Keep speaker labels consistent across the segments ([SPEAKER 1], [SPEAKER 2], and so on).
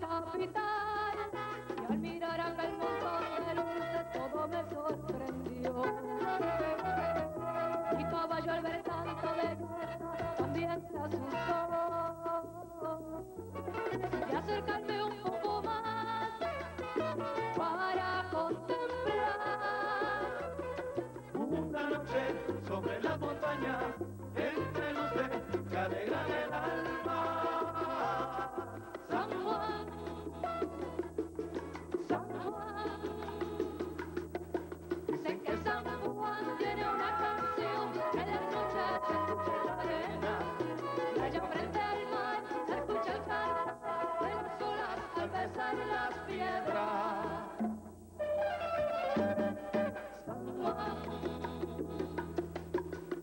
[SPEAKER 1] la capital y al mirar aquel montón de luces todo me sorprendió. Mi caballo al ver tanta belleza también se asustó. Y acercarme un poco más para contemplar
[SPEAKER 2] una noche sobre la montaña, entre luces que alegran el alma.
[SPEAKER 1] San Juan, San Juan. Dicen que San Juan tiene una canción que en las noches se escucha en la arena. Y allá frente al mar se escucha el canto de las olas al besar las piedras. San Juan,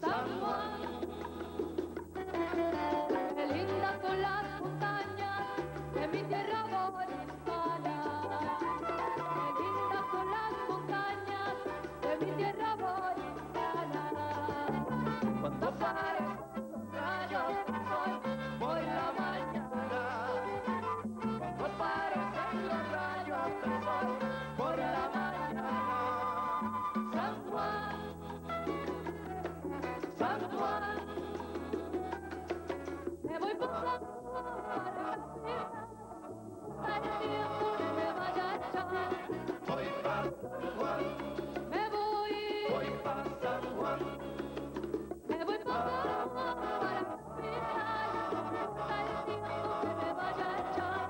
[SPEAKER 1] San Juan. Qué lindas son las montañas de mi tierra bonitana. Qué lindas son las montañas de mi tierra bonitana. Cuando aparecen los rayos del sol por la mañana. Cuando aparecen los rayos del sol por la mañana. San Juan, San Juan. Me voy pasando para la fiesta, para el tiempo que me vaya a echar.
[SPEAKER 2] Voy pa' San Juan,
[SPEAKER 1] Me
[SPEAKER 2] voy pa' San Juan,
[SPEAKER 1] me voy pasando para la fiesta, para el tiempo que me vaya a echar.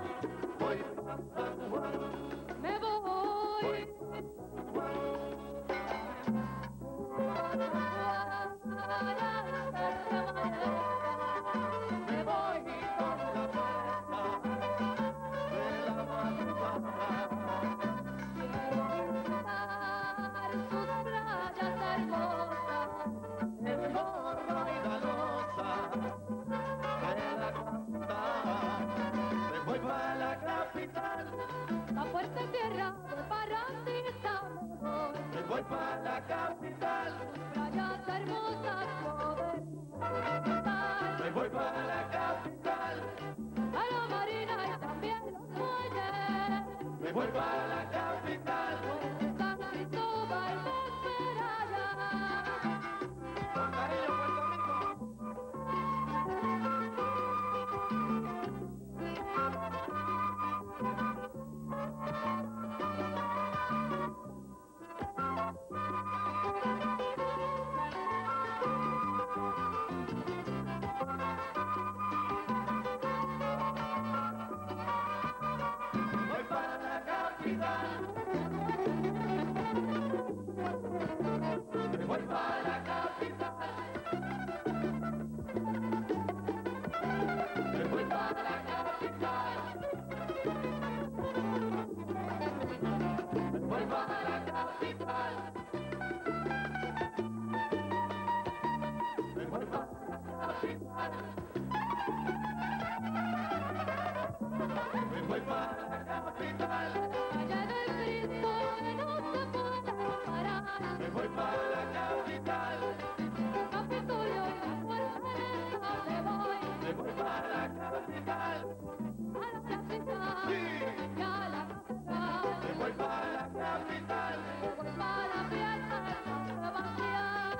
[SPEAKER 2] voy pa' San Juan,
[SPEAKER 1] Me voy me voy
[SPEAKER 2] con la fuerza de la madrugada.
[SPEAKER 1] sus playas hermosas,
[SPEAKER 2] El morro y la loza de la costa. Me voy pa' la capital,
[SPEAKER 1] la fuerte tierra de Parrandita me voy,
[SPEAKER 2] me voy pa' la capital,
[SPEAKER 1] playas hermosas poder disfrutar,
[SPEAKER 2] me voy pa' la capital,
[SPEAKER 1] a la marina y también los muelles,
[SPEAKER 2] me voy pa' la capital.
[SPEAKER 1] pues San Cristóbal me espera allá.
[SPEAKER 2] Con cariño, Puerto Rico. Voy para la capital, me voy para la capital, me voy para la capital, me voy para la capital, me voy para la capital, me voy para la capital.
[SPEAKER 1] Allá en el Cristo que no se puede comparar,
[SPEAKER 2] Me voy para la capital,
[SPEAKER 1] Capitolio y la fortaleza
[SPEAKER 2] me voy para la capital,
[SPEAKER 1] a la placita
[SPEAKER 2] sí,
[SPEAKER 1] y a la catedral,
[SPEAKER 2] me voy para la capital.
[SPEAKER 1] me voy para la fiesta de San Sebastián.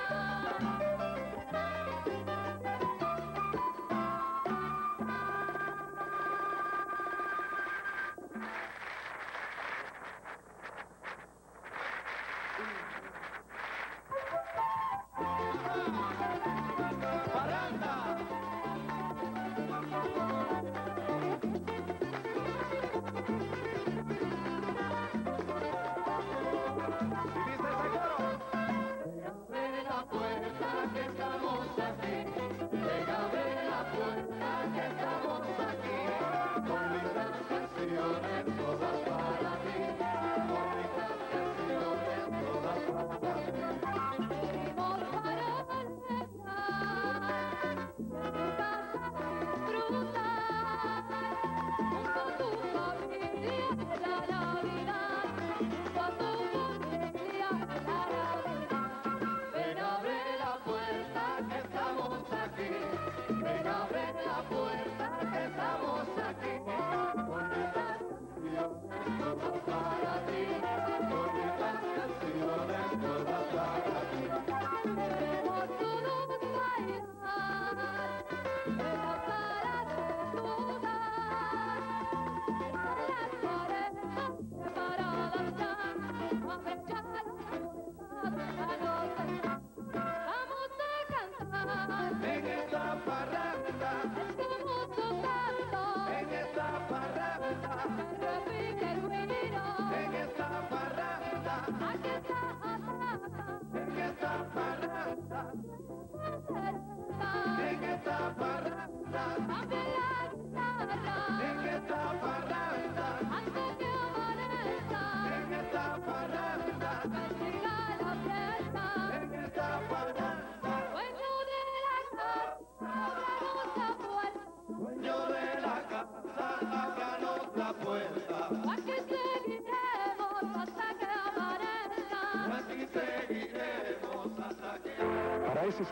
[SPEAKER 1] que repique el güiro.
[SPEAKER 2] En esta parranda,
[SPEAKER 1] Aquí está Ataca,
[SPEAKER 2] en esta parranda,
[SPEAKER 1] cerca,
[SPEAKER 2] en esta parranda.
[SPEAKER 1] también